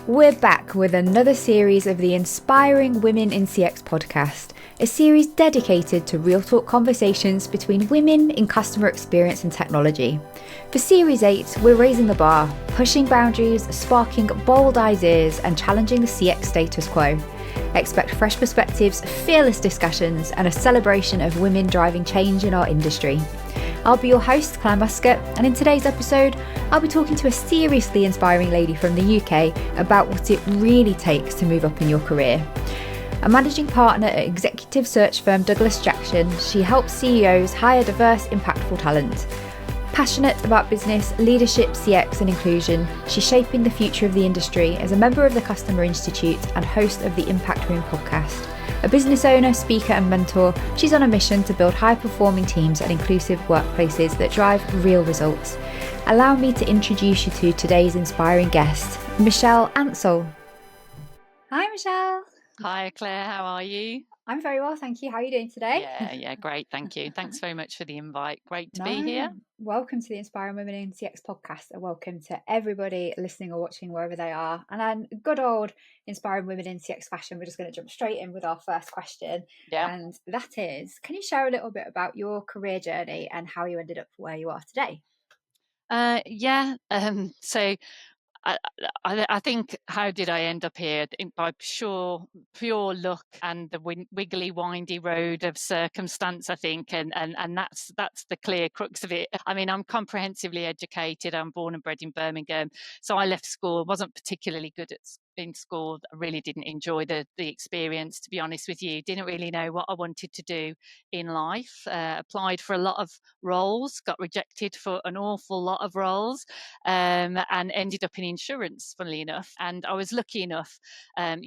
We're back with another series of the Inspiring Women in CX podcast, a series dedicated to real talk conversations between women in customer experience and technology. For Series 8, we're raising the bar, pushing boundaries, sparking bold ideas, and challenging the CX status quo. Expect fresh perspectives, fearless discussions, and a celebration of women driving change in our industry. I'll be your host, Claire Muscat, and in today's episode, I'll be talking to a seriously inspiring lady from the UK about what it really takes to move up in your career. A managing partner at executive search firm Douglas Jackson, she helps CEOs hire diverse, impactful talent. Passionate about business, leadership, CX and inclusion, she's shaping the future of the industry as a member of the Customer Institute and host of the Impact Room podcast. A business owner, speaker and mentor, she's on a mission to build high-performing teams and inclusive workplaces that drive real results. Allow me to introduce you to today's inspiring guest, Michelle Ansell. Hi, Michelle. Hi, Claire. How are you? I'm very well, thank you. How are you doing today? Yeah, great. Thank you. Thanks very much for the invite. Great to be here. Welcome to the Inspiring Women in CX podcast, and welcome to everybody listening or watching wherever they are. And then good old Inspiring Women in CX fashion, we're just going to jump straight in with our first question. Yeah. And that is, can you share a little bit about your career journey and how you ended up where you are today? So I think, how did I end up here? By pure luck and the wiggly, windy road of circumstance, I think, and that's the clear crux of it. I mean, I'm comprehensively educated. I'm born and bred in Birmingham, so I left school. Wasn't particularly good in school. I really didn't enjoy the experience, to be honest with you. Didn't really know what I wanted to do in life. Applied for a lot of roles, got rejected for an awful lot of roles, and ended up in insurance, funnily enough. And I was lucky enough, and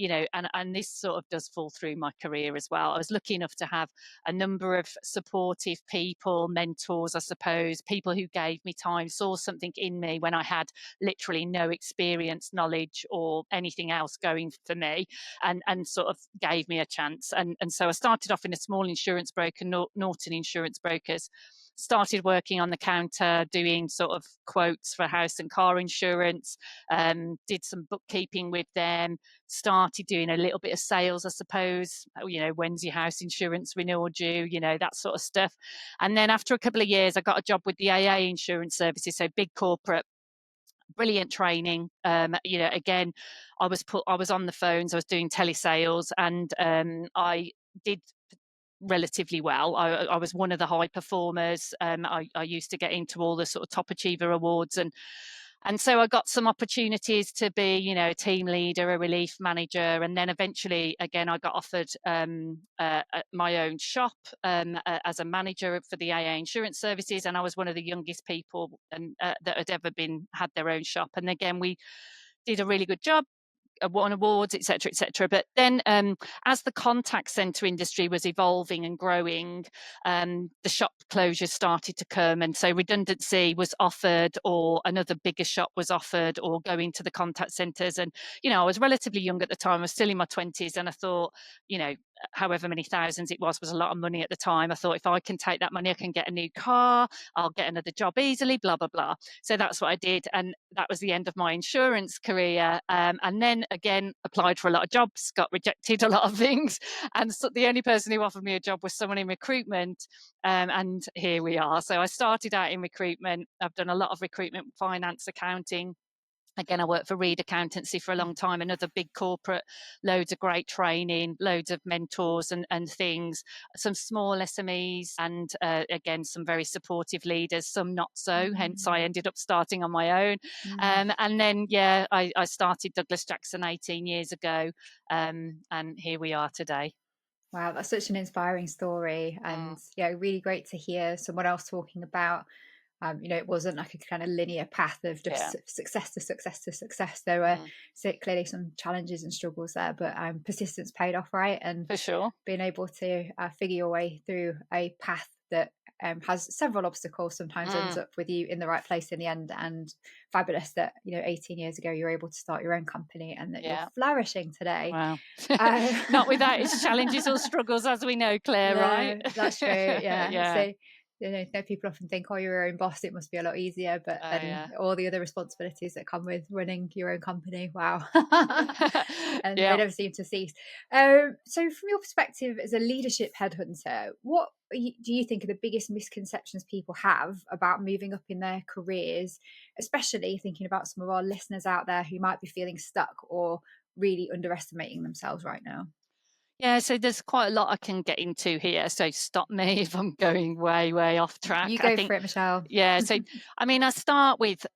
this sort of does fall through my career as well. I was lucky enough to have a number of supportive people, mentors, I suppose, people who gave me time, saw something in me when I had literally no experience, knowledge, or anything else going for me, and sort of gave me a chance. And so I started off in a small insurance broker, Norton Insurance Brokers. Started working on the counter, doing sort of quotes for house and car insurance, did some bookkeeping with them, started doing a little bit of sales, I suppose, when's your house insurance renewal due, that sort of stuff. And then after a couple of years, I got a job with the AA Insurance Services, so big corporate. Brilliant training. Again, I was on the phones, I was doing telesales, and I did relatively well. I was one of the high performers. I used to get into all the sort of top achiever awards, and so I got some opportunities to be, a team leader, a relief manager, and then eventually, again, I got offered my own shop as a manager for the AA Insurance Services, and I was one of the youngest people that had ever had their own shop. And again, we did a really good job. Won awards, etc., etc. But then, as the contact center industry was evolving and growing, the shop closures started to come, and so redundancy was offered, or another bigger shop was offered, or going to the contact centers. And I was relatively young at the time. I was still in my 20s, and I thought, however many thousands it was a lot of money at the time. I thought, if I can take that money, I can get a new car, I'll get another job easily, blah blah blah. So that's what I did, and that was the end of my insurance career. And then again, applied for a lot of jobs, got rejected a lot of things, and so the only person who offered me a job was someone in recruitment, and here we are. So I started out in recruitment. I've done a lot of recruitment, finance, accounting. Again, I worked for Reed Accountancy for a long time, another big corporate, loads of great training, loads of mentors and things, some small SMEs, and again, some very supportive leaders, some not so, hence I ended up starting on my own. And then, I started Douglas Jackson 18 years ago, and here we are today. Wow, that's such an inspiring story, and really great to hear someone else talking about it wasn't like a kind of linear path of just success to success to success. There were clearly some challenges and struggles there, but persistence paid off, right? And for sure, being able to figure your way through a path that has several obstacles sometimes ends up with you in the right place in the end. And fabulous that 18 years ago you were able to start your own company and that you're flourishing today. Wow. Not without its challenges or struggles, as we know, Claire. No, right? That's true. Yeah. So people often think, oh, you're your own boss, it must be a lot easier, but then all the other responsibilities that come with running your own company, wow. And they never seem to cease. So from your perspective as a leadership headhunter, what do you think are the biggest misconceptions people have about moving up in their careers, especially thinking about some of our listeners out there who might be feeling stuck or really underestimating themselves right now? Yeah, so there's quite a lot I can get into here. So stop me if I'm going way, way off track. You go for it, Michelle. Yeah. So, I mean, I start with,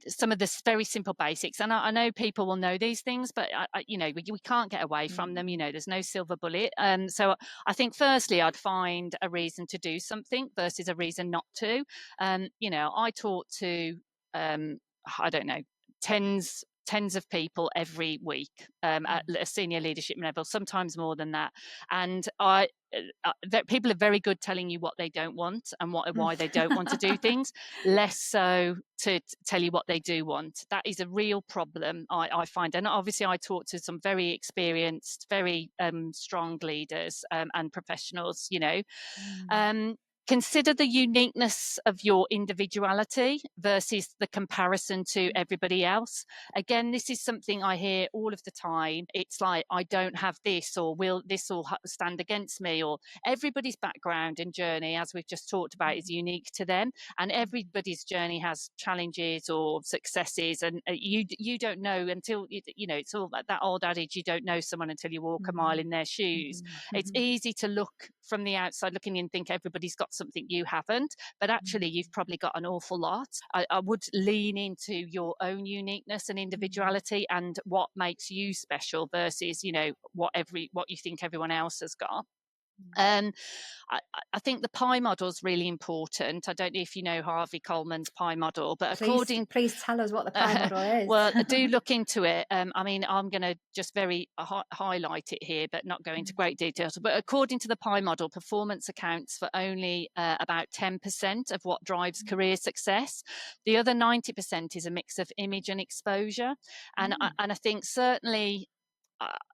some of the very simple basics. And I know people will know these things, but, we can't get away from them. There's no silver bullet. So I think firstly, I'd find a reason to do something versus a reason not to. I talk to, I don't know, tens of people every week at a senior leadership level, sometimes more than that. And people are very good telling you what they don't want and why they don't want to do things, less so to tell you what they do want. That is a real problem, I find. And obviously I talk to some very experienced, very strong leaders and professionals, Consider the uniqueness of your individuality versus the comparison to everybody else. Again, this is something I hear all of the time. It's like, I don't have this, or will this all stand against me? Or everybody's background and journey, as we've just talked about, is unique to them. And everybody's journey has challenges or successes. And you don't know until, it's all that old adage, you don't know someone until you walk a mile in their shoes. It's easy to look from the outside looking in and think everybody's got something you haven't, but actually you've probably got an awful lot. I would lean into your own uniqueness and individuality and what makes you special versus what you think everyone else has got. I think the PI model is really important. I don't know if you know Harvey Coleman's PI model, but please tell us what the PI model is. Well, do look into it. I'm going to just very highlight it here, but not go into great details. But according to the PI model, performance accounts for only about 10% of what drives career success. The other 90% is a mix of image and exposure. And I think certainly,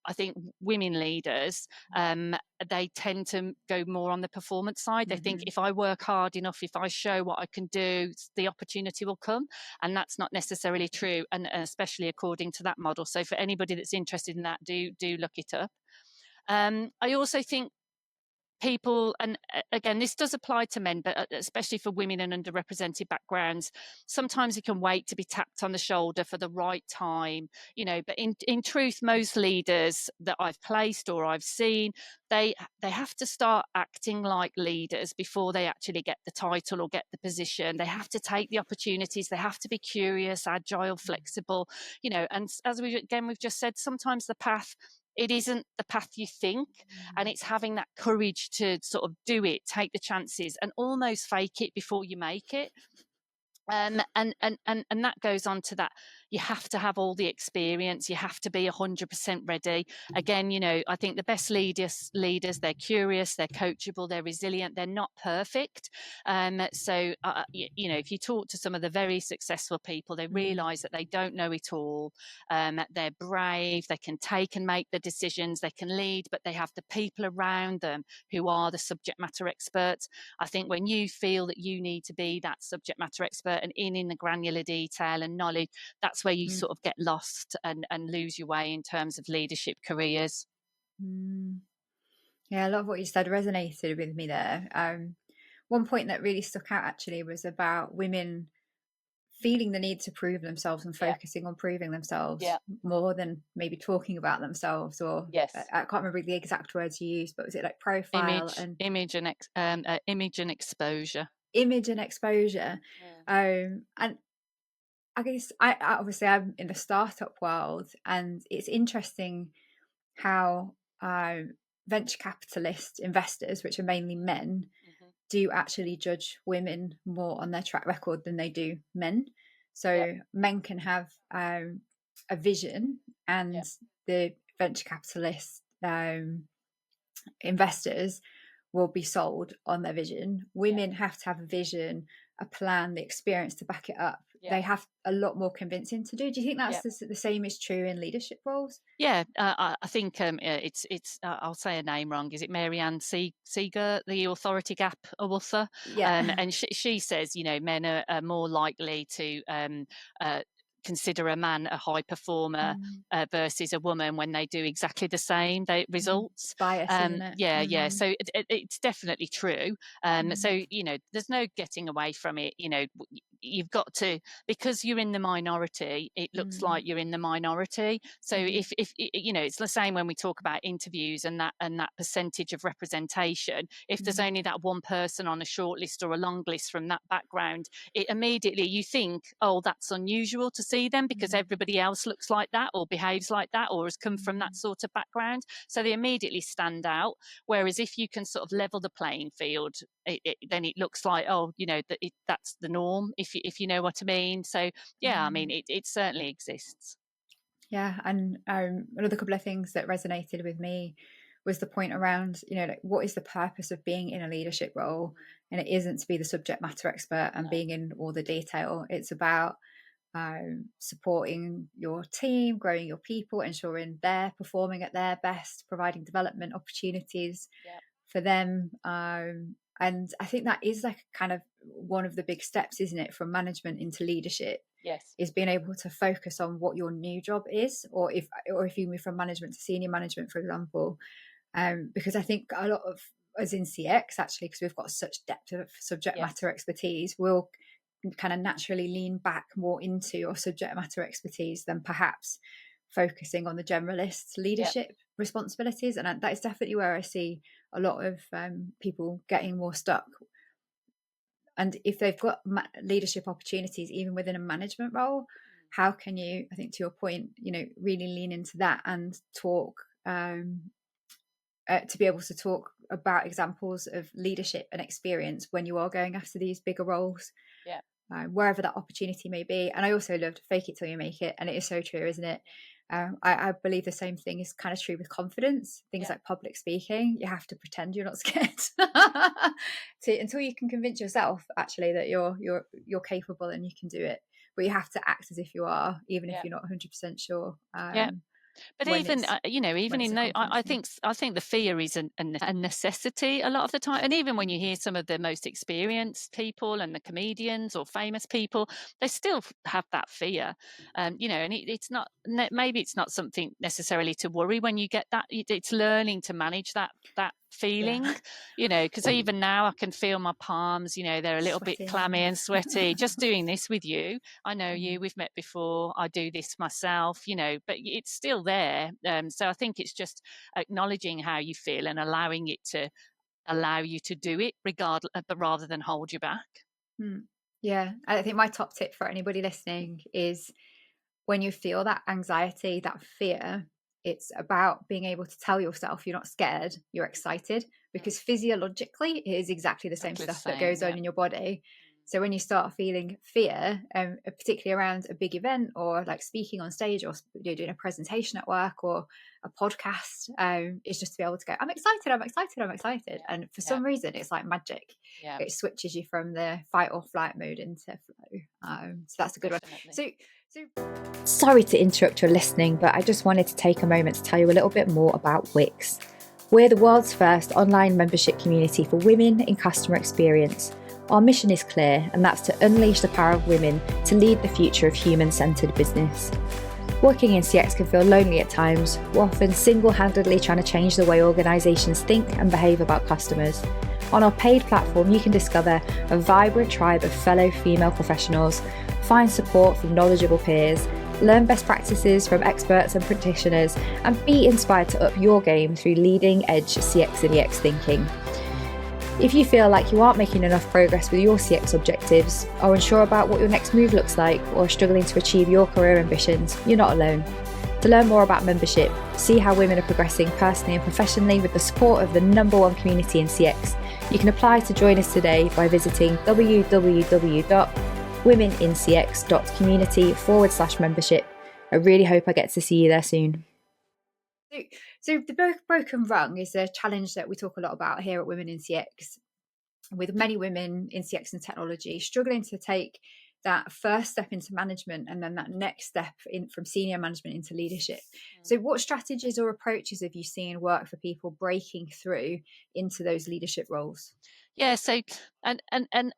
I think women leaders, they tend to go more on the performance side. They think if I work hard enough, if I show what I can do, the opportunity will come. And that's not necessarily true, and especially according to that model. So for anybody that's interested in that, do look it up. I also think people, and again, this does apply to men, but especially for women and underrepresented backgrounds, sometimes it can wait to be tapped on the shoulder for the right time, but in truth, most leaders that I've placed or I've seen, they have to start acting like leaders before they actually get the title or get the position. They have to take the opportunities. They have to be curious, agile, flexible, and as we've just said, sometimes the path, it isn't the path you think, and it's having that courage to sort of do it, take the chances, and almost fake it before you make it. And that goes on to that. You have to have all the experience. You have to be 100% ready. Again, I think the best leaders, they're curious, they're coachable, they're resilient, they're not perfect. So, if you talk to some of the very successful people, they realize that they don't know it all. They're brave, they can take and make the decisions, they can lead, but they have the people around them who are the subject matter experts. I think when you feel that you need to be that subject matter expert and in the granular detail and knowledge, that's where you sort of get lost and lose your way in terms of leadership careers. Yeah, a lot of what you said resonated with me there. One point that really stuck out actually was about women feeling the need to prove themselves and focusing on proving themselves more than maybe talking about themselves, or I can't remember the exact words you used, but was it like profile image and exposure? Image and exposure. And I guess I'm in the startup world, and it's interesting how venture capitalist investors, which are mainly men, do actually judge women more on their track record than they do men. So men can have a vision, and the venture capitalist investors will be sold on their vision. Women have to have a vision, a plan, the experience to back it up. they have a lot more convincing to do. Do you think that's Yeah. the same is true in leadership roles? Yeah, I think it's I'll say her name wrong. Is it Marianne Seeger, the Authority Gap author? Yeah. And she says, men are more likely to uh, consider a man a high performer versus a woman when they do exactly the same results. It's bias, isn't it? Yeah. So it's definitely true. So there's no getting away from it. You've got to, because you're in the minority, it looks like you're in the minority. So if it's the same when we talk about interviews and that percentage of representation. If there's only that one person on a short list or a long list from that background, it immediately you think, oh, that's unusual to see them because everybody else looks like that or behaves like that or has come from that sort of background. So they immediately stand out. Whereas if you can sort of level the playing field, then it looks like, that's the norm, if you know what I mean. So yeah, I mean, it certainly exists. Yeah, and another couple of things that resonated with me was the point around, like, what is the purpose of being in a leadership role? And it isn't to be the subject matter expert and being in all the detail. It's about supporting your team, growing your people, ensuring they're performing at their best, providing development opportunities for them. And I think that is like kind of one of the big steps, isn't it, from management into leadership? Yes. Is being able to focus on what your new job is, or if you move from management to senior management, for example. Because I think a lot of us in CX, actually, because we've got such depth of subject matter expertise, we'll kind of naturally lean back more into your subject matter expertise than perhaps focusing on the generalist leadership responsibilities. And that is definitely where I see a lot of people getting more stuck. And if they've got leadership opportunities, even within a management role, how can you, I think to your point, really lean into that and talk, to be able to talk about examples of leadership and experience when you are going after these bigger roles, wherever that opportunity may be. And I also loved fake it till you make it. And it is so true, isn't it? I believe the same thing is kind of true with confidence. Things like public speaking, you have to pretend you're not scared until you can convince yourself actually that you're capable and you can do it. But you have to act as if you are, even if you're not 100% sure. But even in those, I think the fear is a necessity a lot of the time. And even when you hear some of the most experienced people and the comedians or famous people, they still have that fear. And it's not, maybe it's not something necessarily to worry when you get that. It's learning to manage that feeling, because even now I can feel my palms, they're a little bit clammy and sweaty just doing this with you. I know you, we've met before, I do this myself, but it's still there. So I think it's just acknowledging how you feel and allowing it to allow you to do it regardless, rather than hold you back. Yeah, I think my top tip for anybody listening is when you feel that anxiety, that fear, it's about being able to tell yourself you're not scared, you're excited, because physiologically it is exactly the same stuff that goes on in your body. So when you start feeling fear, particularly around a big event or like speaking on stage or you're doing a presentation at work or a podcast, it's just to be able to go, I'm excited. And for some reason, it's like magic. It switches you from the fight or flight mode into flow. So that's a good one. So sorry to interrupt your listening, but I just wanted to take a moment to tell you a little bit more about Wix. We're the world's first online membership community for women in customer experience. Our mission is clear, and that's to unleash the power of women to lead the future of human-centered business. Working in CX can feel lonely at times. We're often single-handedly trying to change the way organisations think and behave about customers. On our paid platform, you can discover a vibrant tribe of fellow female professionals, find support from knowledgeable peers, learn best practices from experts and practitioners, and be inspired to up your game through leading-edge CX and EX thinking. If you feel like you aren't making enough progress with your CX objectives, are unsure about what your next move looks like, or struggling to achieve your career ambitions, you're not alone. To learn more about membership, see how women are progressing personally and professionally with the support of the #1 community in CX, you can apply to join us today by visiting www.womenincx.community/membership. I really hope I get to see you there soon. So the broken rung is a challenge that we talk a lot about here at Women in CX, with many women in CX and technology struggling to take that first step into management and then that next step in from senior management into leadership. So what strategies or approaches have you seen work for people breaking through into those leadership roles? Yeah, so and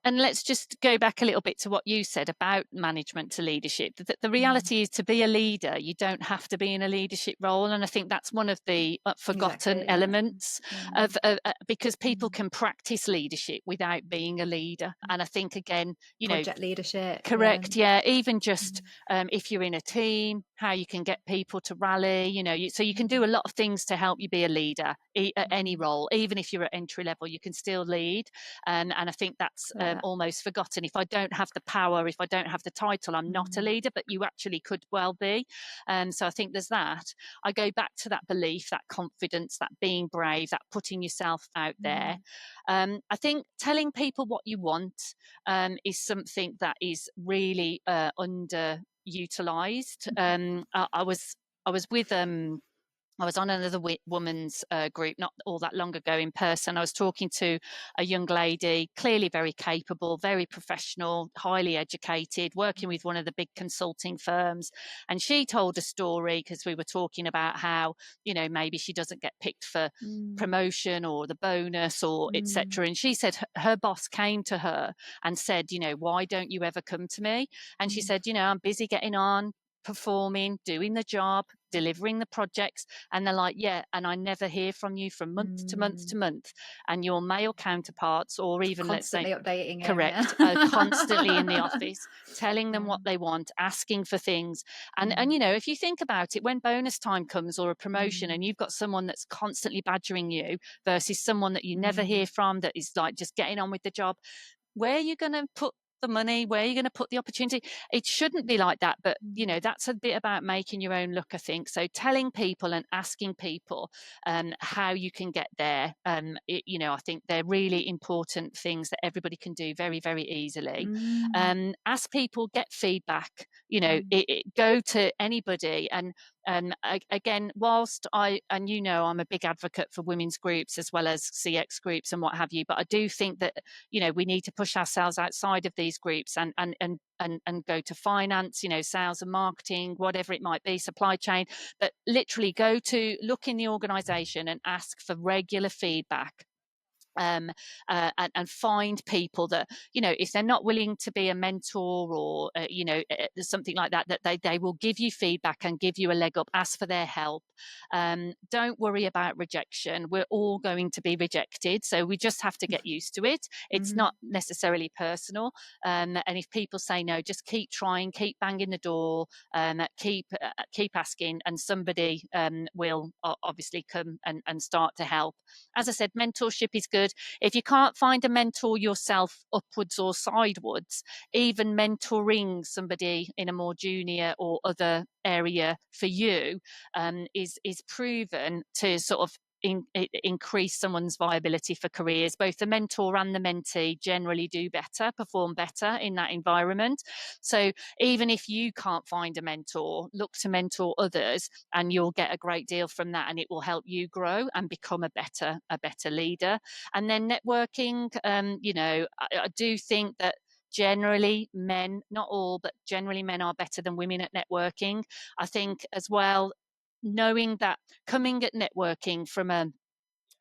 let's just go back a little bit to what you said about management to leadership. The reality is, to be a leader, you don't have to be in a leadership role, and I think that's one of the forgotten elements of because people can practice leadership without being a leader. And I think, again, project leadership. Correct. Yeah. Even just if you're in a team, how you can get people to rally, so you can do a lot of things to help you be a leader at any role. Even if you're at entry level, you can still lead. And I think that's almost forgotten. If I don't have the power, if I don't have the title, I'm not a leader, but you actually could well be. So I think there's that. I go back to that belief, that confidence, that being brave, that putting yourself out there. I think telling people what you want is something that is really underutilized. I was with I was on another women's group not all that long ago in person. I was talking to a young lady, clearly very capable, very professional, highly educated, working with one of the big consulting firms. And she told a story, because we were talking about how, maybe she doesn't get picked for promotion or the bonus or etc. And she said her boss came to her and said, why don't you ever come to me? And she said, I'm busy getting on, performing, doing the job, delivering the projects. And they're like, yeah, and I never hear from you from month to month to month. And your male counterparts, or even constantly let's say updating correct, constantly in the office, telling them what they want, asking for things. And if you think about it, when bonus time comes or a promotion and you've got someone that's constantly badgering you versus someone that you never hear from, that is like just getting on with the job, where are you going to put the money? Where are you going to put the opportunity? It shouldn't be like that, but that's a bit about making your own luck, I think. So telling people and asking people how you can get there, I think they're really important things that everybody can do very, very easily. Ask people, get feedback, go to anybody. And again, whilst I'm a big advocate for women's groups as well as CX groups and what have you, but I do think that we need to push ourselves outside of these groups and go to finance, sales and marketing, whatever it might be, supply chain, but literally look in the organization and ask for regular feedback. And find people that, if they're not willing to be a mentor or, something like that, that they will give you feedback and give you a leg up, ask for their help. Don't worry about rejection. We're all going to be rejected. So we just have to get used to it. It's not necessarily personal. And if people say no, just keep trying, keep banging the door, keep asking, and somebody will obviously come and start to help. As I said, mentorship is good. If you can't find a mentor yourself, upwards or sidewards, even mentoring somebody in a more junior or other area for you is proven to sort of increase someone's viability for careers. Both the mentor and the mentee generally do better, perform better in that environment. So even if you can't find a mentor, look to mentor others, and you'll get a great deal from that, and it will help you grow and become a better leader. And then networking, I do think that generally men, not all, but generally men are better than women at networking. I think as well, knowing that coming at networking from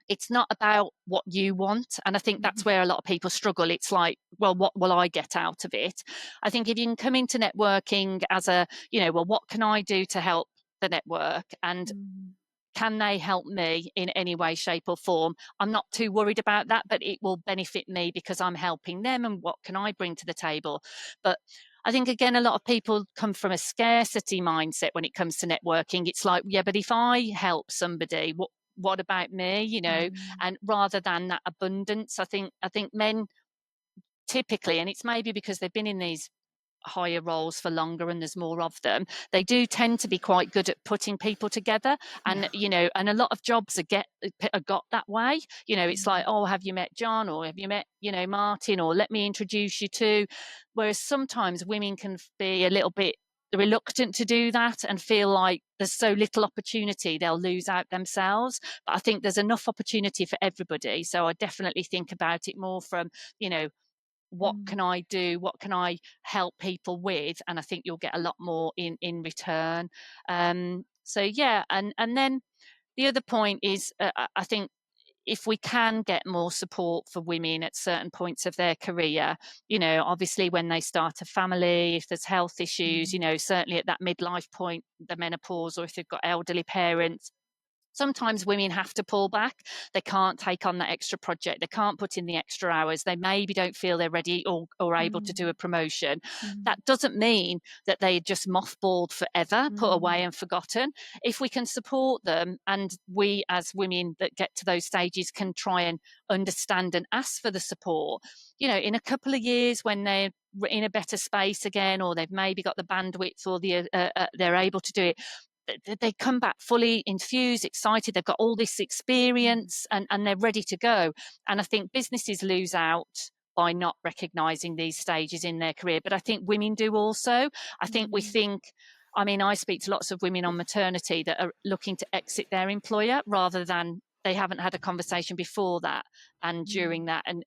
it's not about what you want. And I think that's where a lot of people struggle. It's like, well, what will I get out of it? I think if you can come into networking as what can I do to help the network? And can they help me in any way, shape or form? I'm not too worried about that, but it will benefit me because I'm helping them, and what can I bring to the table? But I think, again, a lot of people come from a scarcity mindset when it comes to networking. It's like, yeah, but if I help somebody, what about me? And rather than that abundance, I think men typically, and it's maybe because they've been in these higher roles for longer and there's more of them, they do tend to be quite good at putting people together. And and a lot of jobs are got that way. It's like, oh, have you met John, or have you met Martin, or let me introduce you to. Whereas sometimes women can be a little bit reluctant to do that and feel like there's so little opportunity, they'll lose out themselves. But I think there's enough opportunity for everybody. So I definitely think about it more from what can I do? What can I help people with? And I think you'll get a lot more in return. So yeah, and then the other point is, I think if we can get more support for women at certain points of their career, obviously when they start a family, if there's health issues, certainly at that midlife point, the menopause, or if they've got elderly parents, sometimes women have to pull back. They can't take on that extra project. They can't put in the extra hours. They maybe don't feel they're ready or able to do a promotion. That doesn't mean that they're just mothballed forever, put away and forgotten. If we can support them, and we as women that get to those stages can try and understand and ask for the support, in a couple of years when they're in a better space again, or they've maybe got the bandwidth, or they're able to do it, they come back fully infused, excited. They've got all this experience and they're ready to go. And I think businesses lose out by not recognizing these stages in their career. But I think women do also. I think I speak to lots of women on maternity that are looking to exit their employer rather than they haven't had a conversation before that and during that. And,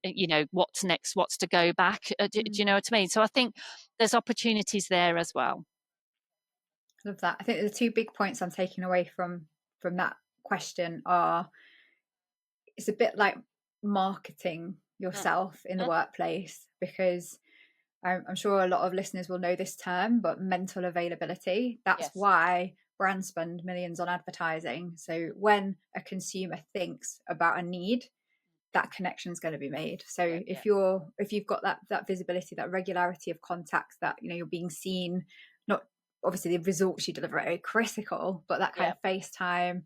what's next, what's to go back. Do you know what I mean? So I think there's opportunities there as well. Love that. I think the two big points I'm taking away from that question are, it's a bit like marketing yourself in the workplace, because I'm sure a lot of listeners will know this term, but mental availability. That's why brands spend millions on advertising. So when a consumer thinks about a need, that connection is going to be made. So if you've got that visibility, that regularity of contacts, that you're being seen, not obviously the results you deliver are very critical, but that kind of FaceTime,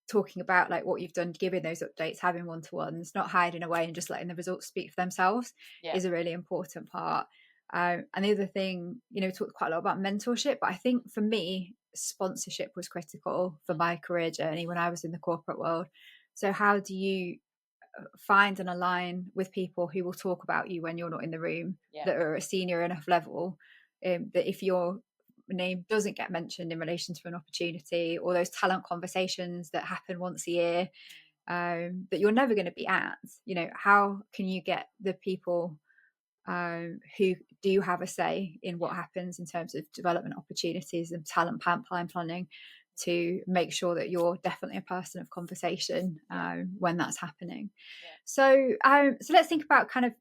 talking about like what you've done, giving those updates, having one-to-ones, not hiding away and just letting the results speak for themselves is a really important part. And the other thing, we talked quite a lot about mentorship, but I think for me, sponsorship was critical for my career journey when I was in the corporate world. So how do you find and align with people who will talk about you when you're not in the room, that are a senior enough level, that if your name doesn't get mentioned in relation to an opportunity, or those talent conversations that happen once a year, that you're never going to be at, how can you get the people who do have a say in what happens in terms of development opportunities and talent pipeline planning, to make sure that you're definitely a person of conversation when that's happening. So let's think about kind of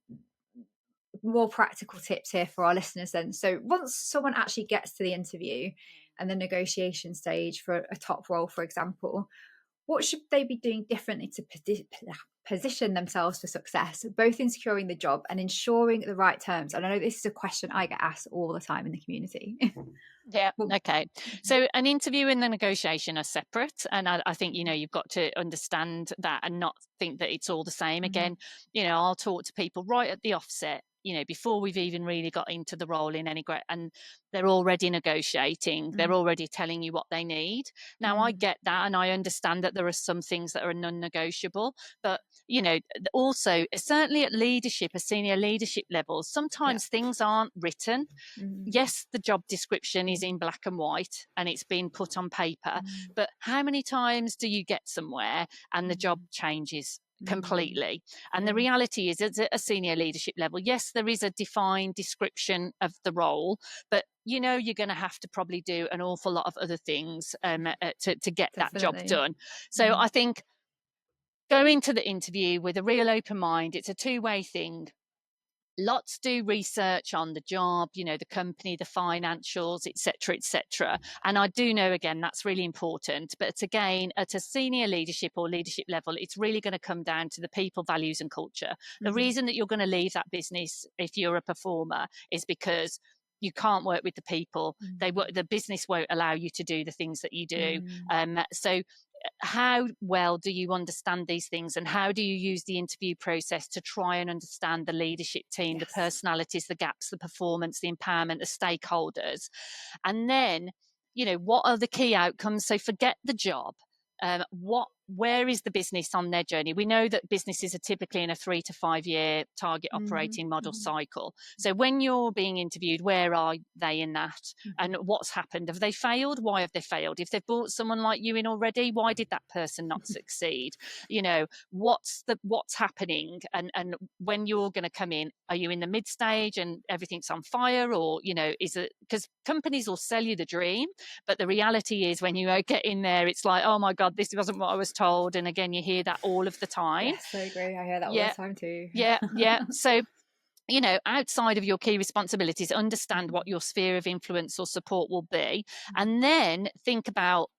more practical tips here for our listeners then. So once someone actually gets to the interview and the negotiation stage for a top role, for example, what should they be doing differently to position themselves for success, both in securing the job and ensuring the right terms? And I know this is a question I get asked all the time in the community. Okay. So an interview and the negotiation are separate. And I think, you've got to understand that and not think that it's all the same. Again, I'll talk to people right at the offset, before we've even really got into the role in any grade, and they're already negotiating. They're already telling you what they need. Now, I get that, and I understand that there are some things that are non-negotiable, but, also certainly at leadership, a senior leadership levels, sometimes things aren't written. Yes, the job description is in black and white and it's been put on paper, but how many times do you get somewhere and the job changes completely? And the reality is, at a senior leadership level, yes, there is a defined description of the role, but you're going to have to probably do an awful lot of other things to get that job done. So I think going to the interview with a real open mind, it's a two-way thing. Lots do research on the job, the company, the financials, etc. And I do know, again, that's really important. But again, at a senior leadership or leadership level, it's really going to come down to the people, values and culture. The reason that you're going to leave that business if you're a performer is because you can't work with the people. The business won't allow you to do the things that you do. So how well do you understand these things, and how do you use the interview process to try and understand the leadership team, the personalities, the gaps, the performance, the empowerment, the stakeholders? And then, what are the key outcomes? So forget the job. What where is the business on their journey? We know that businesses are typically in a 3 to 5 year target operating model cycle. So when you're being interviewed, where are they in that? And what's happened? Have they failed? Why have they failed? If they've brought someone like you in already, why did that person not succeed? You know, what's happening? And when you're going to come in, are you in the mid stage and everything's on fire? Or, you know, is it, because companies will sell you the dream, but the reality is when you get in there, it's like, oh my God, this wasn't what I was told. And again, you hear that all of the time. Yes, I agree. I hear that all the time too. Yeah. So, you know, outside of your key responsibilities, understand what your sphere of influence or support will be, and then think about,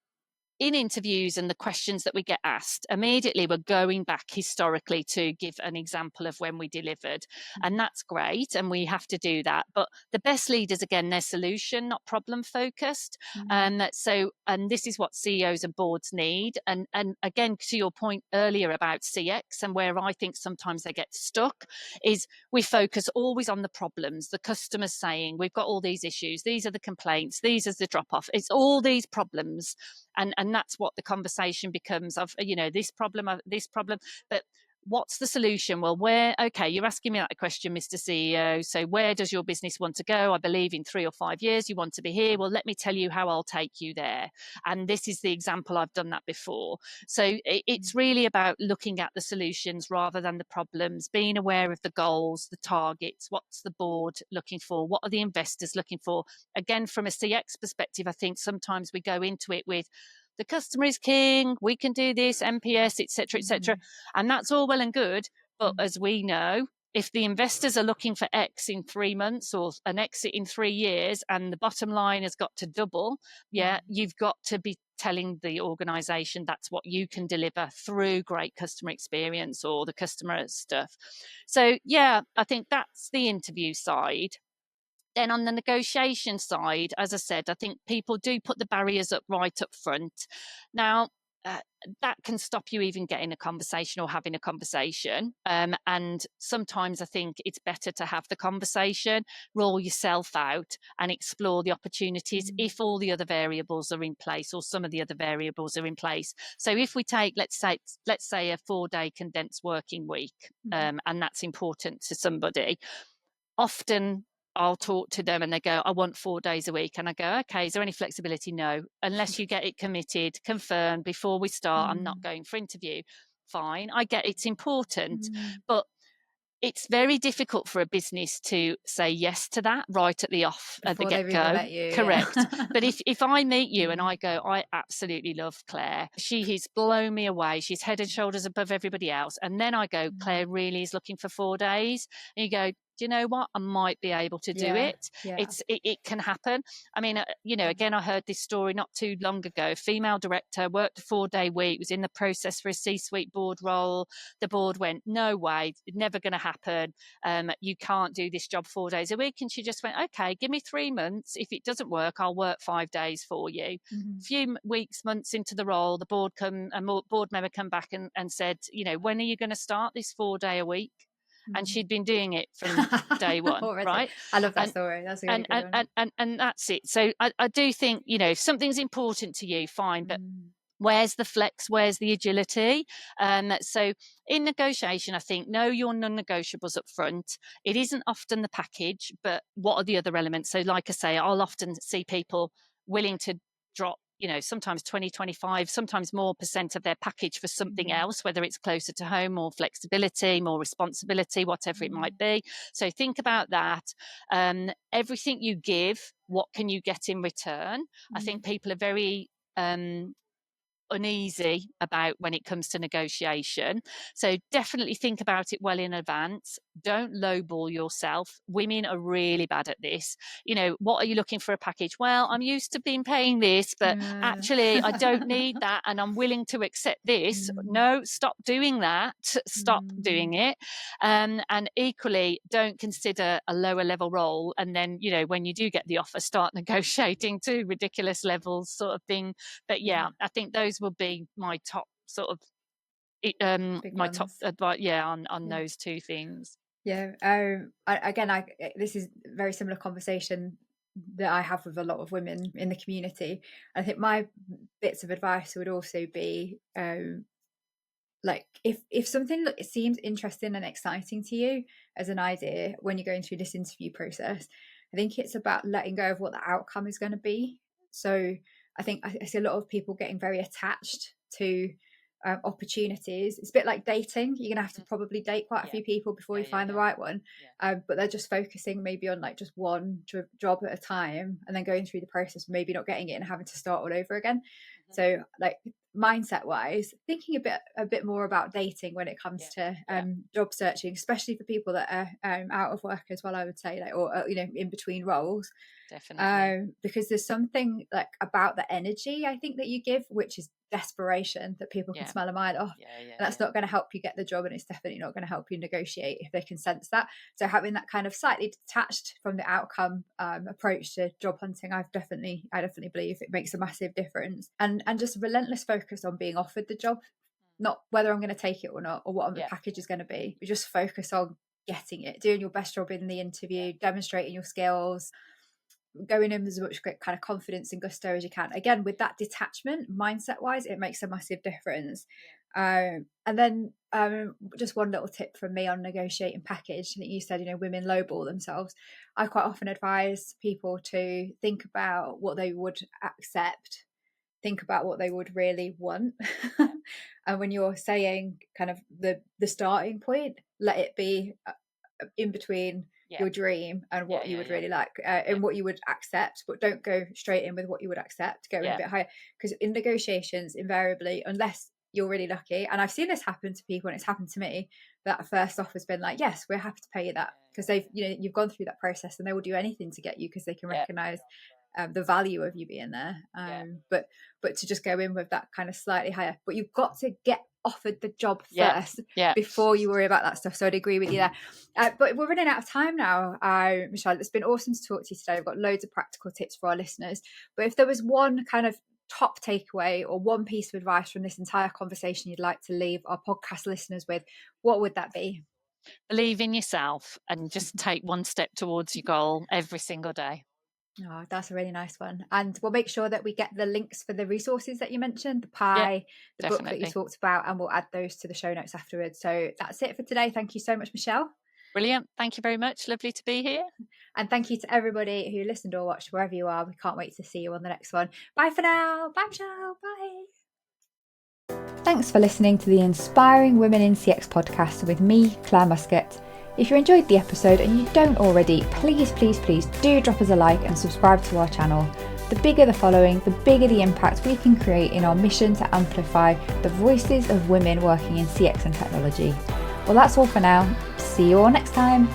in interviews and the questions that we get asked, immediately we're going back historically to give an example of when we delivered. And that's great. And we have to do that. But the best leaders, again, they're solution, not problem focused. And this is what CEOs and boards need. And again, to your point earlier about CX and where I think sometimes they get stuck is we focus always on the problems. The customer's saying, we've got all these issues. These are the complaints. These are the drop off. It's all these problems. And that's what the conversation becomes of, you know, this problem, but what's the solution? Well, okay, you're asking me that question, Mr. CEO. So where does your business want to go? I believe in 3 or 5 years you want to be here. Well, let me tell you how I'll take you there. And this is the example. I've done that before. So it's really about looking at the solutions rather than the problems, being aware of the goals, the targets, what's the board looking for? What are the investors looking for? Again, from a CX perspective, I think sometimes we go into it with, the customer is king, we can do this, NPS, etc., etc. And that's all well and good. But as we know, if the investors are looking for X in 3 months or an exit in 3 years and the bottom line has got to double, you've got to be telling the organization that's what you can deliver through great customer experience or the customer stuff. So, yeah, I think that's the interview side. Then on the negotiation side, as I said, I think people do put the barriers up right up front. Now, that can stop you even getting a conversation or having a conversation. And sometimes I think it's better to have the conversation, roll yourself out and explore the opportunities if all the other variables are in place or some of the other variables are in place. So if we take, let's say a 4-day condensed working week, and that's important to somebody, often I'll talk to them and they go, I want 4 days a week. And I go, okay, is there any flexibility? No, unless you get it committed, confirmed before we start, I'm not going for interview. Fine. I get it's important, but it's very difficult for a business to say yes to that right at the at the get-go. Correct. But if I meet you and I go, I absolutely love Claire. She has blown me away. She's head and shoulders above everybody else. And then I go, Claire really is looking for 4 days. And you go, do you know what? I might be able to do it. It can happen. I mean, again, I heard this story not too long ago. A female director worked a 4-day week, was in the process for a C-suite board role. The board went, no way, it's never going to happen. You can't do this job 4 days a week. And she just went, okay, give me 3 months. If it doesn't work, I'll work 5 days for you. A few weeks, months into the role, the board member come back and said, when are you going to start this 4-day a week? And she'd been doing it from day one, right? I love that story. That's a really good one. And that's it. So I do think, if something's important to you, fine, but where's the flex? Where's the agility? So in negotiation, I think, know your non-negotiables up front. It isn't often the package, but what are the other elements? So like I say, I'll often see people willing to drop, sometimes 20, 25, sometimes more % of their package for something else, whether it's closer to home, more flexibility, more responsibility, whatever it might be. So think about that. Everything you give, what can you get in return? I think people are very uneasy about when it comes to negotiation. So definitely think about it well in advance. Don't lowball yourself. Women are really bad at this. What are you looking for a package? Well, I'm used to being paying this, but actually I don't need that and I'm willing to accept this. No, stop doing that. Stop doing it. And equally, don't consider a lower level role. And then, when you do get the offer, start negotiating to ridiculous levels sort of thing. But yeah, I think those will be my top sort of my top advice on those two things. This is a very similar conversation that I have with a lot of women in the community. I think my bits of advice would also be like if something it seems interesting and exciting to you as an idea when you're going through this interview process, I think it's about letting go of what the outcome is going to be. So I think I see a lot of people getting very attached to opportunities. It's a bit like dating. You're gonna have to probably date quite a few people before you find the right one, but they're just focusing maybe on like just one job at a time, and then going through the process, maybe not getting it and having to start all over again. So like mindset wise, thinking a bit more about dating when it comes to job searching, especially for people that are out of work as well, I would say, like, or in between roles. Definitely. Because there's something like about the energy I think that you give, which is desperation, that people can smell a mile off. And that's not going to help you get the job, and it's definitely not going to help you negotiate if they can sense that. So having that kind of slightly detached from the outcome approach to job hunting, I definitely believe it makes a massive difference. And just relentless focus on being offered the job, not whether I'm going to take it or not, or what the package is going to be. We just focus on getting it, doing your best job in the interview, demonstrating your skills, going in with as much kind of confidence and gusto as you can. Again, with that detachment, mindset wise, it makes a massive difference. And then just one little tip from me on negotiating package. I think you said, women lowball themselves. I quite often advise people to think about what they would accept, think about what they would really want. And when you're saying kind of the starting point, let it be in between your dream and what you would really like, and what you would accept, but don't go straight in with what you would accept. Go in a bit higher, because in negotiations, invariably, unless you're really lucky, and I've seen this happen to people, and it's happened to me, that first offer's been like, yes, we're happy to pay you that, because they've you've gone through that process, and they will do anything to get you because they can recognize the value of you being there. But to just go in with that kind of slightly higher, but you've got to get offered the job first before you worry about that stuff. So I'd agree with you there. But we're running out of time now, Michelle. It's been awesome to talk to you today. We've got loads of practical tips for our listeners, but if there was one kind of top takeaway or one piece of advice from this entire conversation you'd like to leave our podcast listeners with, what would that be? Believe in yourself and just take one step towards your goal every single day. Oh, that's a really nice one. And we'll make sure that we get the links for the resources that you mentioned, the pie, the book that you talked about, and we'll add those to the show notes afterwards. So that's it for today. Thank you so much, Michelle. Brilliant. Thank you very much. Lovely to be here. And thank you to everybody who listened or watched wherever you are. We can't wait to see you on the next one. Bye for now. Bye, Michelle. Bye. Thanks for listening to the Inspiring Women in CX podcast with me, Claire Muscat. If you enjoyed the episode and you don't already, please do drop us a like and subscribe to our channel. The bigger the following, the bigger the impact we can create in our mission to amplify the voices of women working in CX and technology. Well, that's all for now. See you all next time.